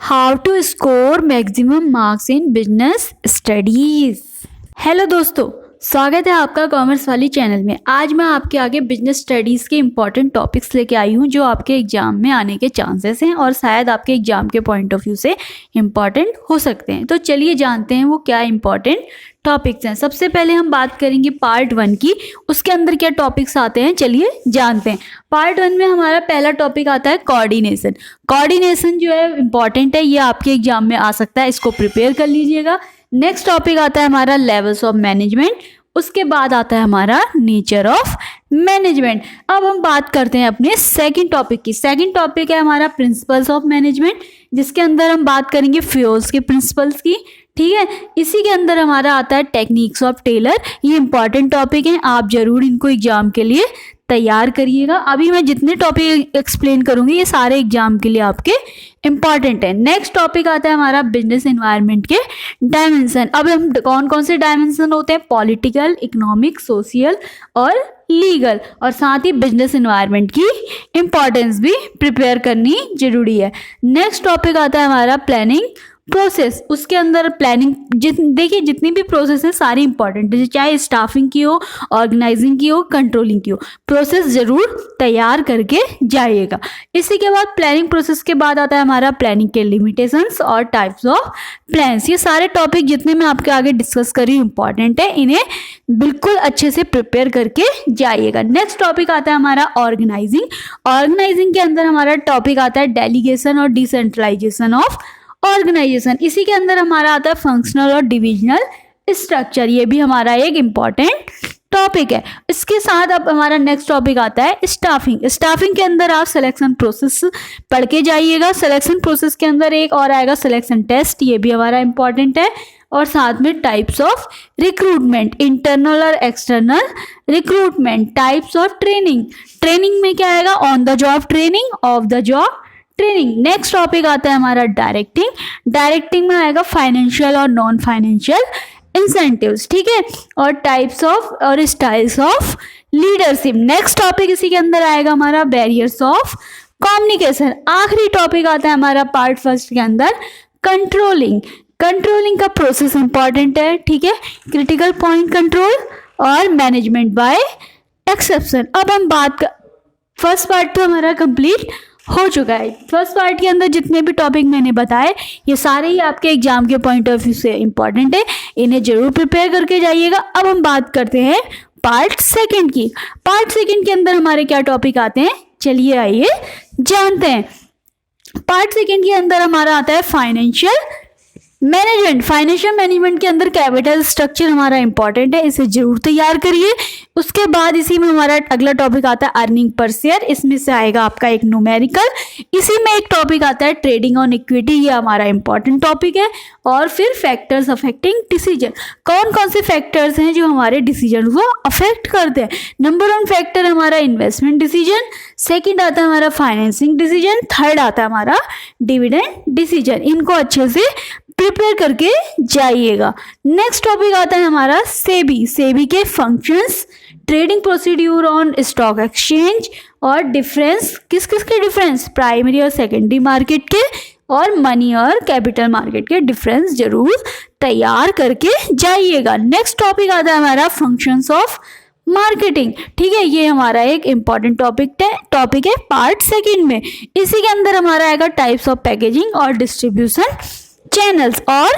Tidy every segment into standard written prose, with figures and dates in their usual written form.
How to score maximum marks in business studies. Hello दोस्तों, स्वागत है आपका कॉमर्स वाली चैनल में। आज मैं आपके आगे बिजनेस स्टडीज़ के इंपॉर्टेंट टॉपिक्स लेके आई हूँ जो आपके एग्जाम में आने के चांसेस हैं और शायद आपके एग्जाम के पॉइंट ऑफ व्यू से इम्पॉर्टेंट हो सकते हैं। तो चलिए जानते हैं वो क्या इंपॉर्टेंट टॉपिक्स हैं। सबसे पहले हम बात करेंगे पार्ट 1 की, उसके अंदर क्या टॉपिक्स आते हैं चलिए जानते हैं। पार्ट 1 में हमारा पहला टॉपिक आता है कोऑर्डिनेशन। कोऑर्डिनेशन जो है इंपॉर्टेंट है, ये आपके एग्जाम में आ सकता है, इसको प्रिपेयर कर लीजिएगा। नेक्स्ट टॉपिक आता है हमारा लेवल्स ऑफ मैनेजमेंट। उसके बाद आता है हमारा नेचर ऑफ मैनेजमेंट। अब हम बात करते हैं अपने सेकंड टॉपिक की। सेकंड टॉपिक है हमारा प्रिंसिपल्स ऑफ मैनेजमेंट, जिसके अंदर हम बात करेंगे फ्योल्स के प्रिंसिपल्स की। ठीक है, इसी के अंदर हमारा आता है टेक्निक्स ऑफ टेलर। ये इंपॉर्टेंट टॉपिक हैं, आप जरूर इनको एग्जाम के लिए तैयार करिएगा। अभी मैं जितने टॉपिक एक्सप्लेन करूंगी ये सारे एग्जाम के लिए आपके इंपॉर्टेंट है। नेक्स्ट टॉपिक आता है हमारा बिजनेस एनवायरनमेंट के डायमेंशन। अब हम कौन कौन से डायमेंशन होते हैं, पॉलिटिकल, इकोनॉमिक, सोशल और लीगल, और साथ ही बिजनेस एनवायरनमेंट की इंपॉर्टेंस भी प्रिपेयर करनी जरूरी है। नेक्स्ट टॉपिक आता है हमारा प्लानिंग प्रोसेस। उसके अंदर प्लानिंग देखिए जितनी भी प्रोसेस है सारी इंपॉर्टेंट है, चाहे स्टाफिंग की हो, ऑर्गेनाइजिंग की हो, कंट्रोलिंग की हो, प्रोसेस जरूर तैयार करके जाइएगा। इसी के बाद प्लानिंग प्रोसेस के बाद आता है हमारा प्लानिंग के लिमिटेशंस और टाइप्स ऑफ प्लान्स। ये सारे टॉपिक जितने मैं आपके आगे डिस्कस कर रही हूँ इंपॉर्टेंट है, इन्हें बिल्कुल अच्छे से प्रिपेयर करके जाइएगा। नेक्स्ट टॉपिक आता है हमारा ऑर्गेनाइजिंग। ऑर्गेनाइजिंग के अंदर हमारा टॉपिक आता है डेलीगेशन और डिसेंट्रलाइजेशन ऑफ ऑर्गेनाइजेशन। इसी के अंदर हमारा आता है फंक्शनल और डिविजनल स्ट्रक्चर, ये भी हमारा एक इम्पॉर्टेंट टॉपिक है। इसके साथ अब हमारा नेक्स्ट टॉपिक आता है स्टाफिंग। स्टाफिंग के अंदर आप सिलेक्शन प्रोसेस पढ़ के जाइएगा। सिलेक्शन प्रोसेस के अंदर एक और आएगा सिलेक्शन टेस्ट, ये भी हमारा इंपॉर्टेंट है। और साथ में टाइप्स ऑफ रिक्रूटमेंट, इंटरनल और external recruitment, types of training. Training में क्या आएगा, on the job training, of the job training. Next topic आता है हमारा डायरेक्टिंग। डायरेक्टिंग में आएगा फाइनेंशियल और नॉन फाइनेंशियल इंसेंटिव्स, ठीक है, और टाइप्स ऑफ और styles of leadership. Next topic इसी के अंदर आएगा हमारा बैरियर्स ऑफ कम्युनिकेशन। आखिरी टॉपिक आता है हमारा पार्ट 1 के अंदर कंट्रोलिंग। कंट्रोलिंग का प्रोसेस इंपॉर्टेंट है, ठीक है, क्रिटिकल पॉइंट कंट्रोल और मैनेजमेंट बाय एक्सेप्शन। अब हम बात फर्स्ट पार्ट तो हमारा कंप्लीट हो चुका है। फर्स्ट पार्ट के अंदर जितने भी टॉपिक मैंने बताए ये सारे ही आपके एग्जाम के पॉइंट ऑफ व्यू से इंपॉर्टेंट है, इन्हें जरूर प्रिपेयर करके जाइएगा। अब हम बात करते हैं पार्ट 2 की। पार्ट 2 के अंदर हमारे क्या टॉपिक आते हैं चलिए आइए जानते हैं। पार्ट 2 के अंदर हमारा आता है फाइनेंशियल मैनेजमेंट। फाइनेंशियल मैनेजमेंट के अंदर कैपिटल स्ट्रक्चर हमारा इंपॉर्टेंट है, इसे जरूर तैयार करिए। उसके बाद इसी में हमारा अगला टॉपिक आता है अर्निंग पर शेयर। इसमें से आएगा आपका एक न्यूमेरिकल। इसी में एक टॉपिक आता है ट्रेडिंग ऑन इक्विटी, ये हमारा इंपॉर्टेंट टॉपिक है। और फिर फैक्टर्स अफेक्टिंग डिसीजन, कौन कौन से फैक्टर्स हैं जो हमारे डिसीजन को अफेक्ट करते हैं। नंबर 1 फैक्टर हमारा इन्वेस्टमेंट डिसीजन, सेकेंड आता है हमारा फाइनेंसिंग डिसीजन, थर्ड आता है हमारा डिविडेंड डिसीजन। इनको अच्छे से प्रिपेयर करके जाइएगा। नेक्स्ट टॉपिक आता है हमारा सेबी। सेबी के functions, trading procedure on stock exchange और डिफरेंस, किस किस के डिफरेंस, प्राइमरी और सेकेंडरी मार्केट के, और मनी और कैपिटल मार्केट के डिफरेंस जरूर तैयार करके जाइएगा। नेक्स्ट टॉपिक आता है हमारा फंक्शंस ऑफ मार्केटिंग, ठीक है, ये हमारा एक इंपॉर्टेंट टॉपिक है पार्ट 2 में। इसी के अंदर हमारा आएगा टाइप्स ऑफ पैकेजिंग और डिस्ट्रीब्यूशन चैनल्स और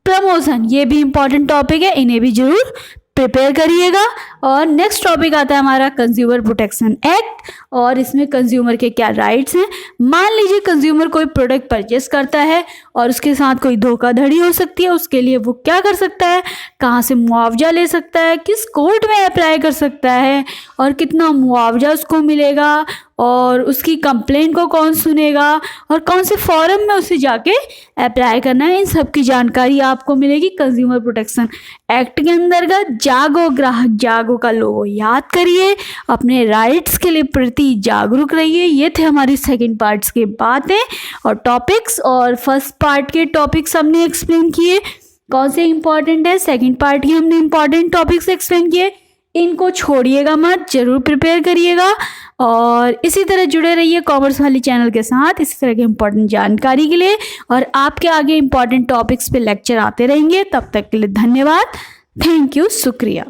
प्रमोशन, ये भी इंपॉर्टेंट टॉपिक है, इन्हें भी जरूर प्रिपेयर करिएगा। और नेक्स्ट टॉपिक आता है हमारा कंज्यूमर प्रोटेक्शन एक्ट, और इसमें कंज्यूमर के क्या राइट्स हैं। मान लीजिए कंज्यूमर कोई प्रोडक्ट परचेस करता है और उसके साथ कोई धोखाधड़ी हो सकती है, उसके लिए वो क्या कर सकता है, कहाँ से मुआवजा ले सकता है, किस कोर्ट में अप्लाई कर सकता है, और कितना मुआवजा उसको मिलेगा, और उसकी कंप्लेंट को कौन सुनेगा, और कौन से फॉरम में उसे जाके अप्लाई करना है। इन सब की जानकारी आपको मिलेगी कंज्यूमर प्रोटेक्शन एक्ट के अंतर्गत। जागो ग्राहक जागो का लोगो याद करिए, अपने राइट्स के लिए प्रति जागरूक रहिए। ये थे हमारी सेकंड पार्ट्स के बातें और टॉपिक्स, और फर्स्ट पार्ट के टॉपिक्स हमने एक्सप्लेन किए कौन से इंपॉर्टेंट है। सेकंड पार्ट की हमने इंपॉर्टेंट टॉपिक्स एक्सप्लेन किए, इनको छोड़िएगा मत, जरूर प्रिपेयर करिएगा। और इसी तरह जुड़े रहिए कॉमर्स वाली चैनल के साथ इसी तरह की इंपॉर्टेंट जानकारी के लिए, और आपके आगे इंपॉर्टेंट टॉपिक्स पे लेक्चर आते रहेंगे। तब तक के लिए धन्यवाद, थैंक यू, शुक्रिया।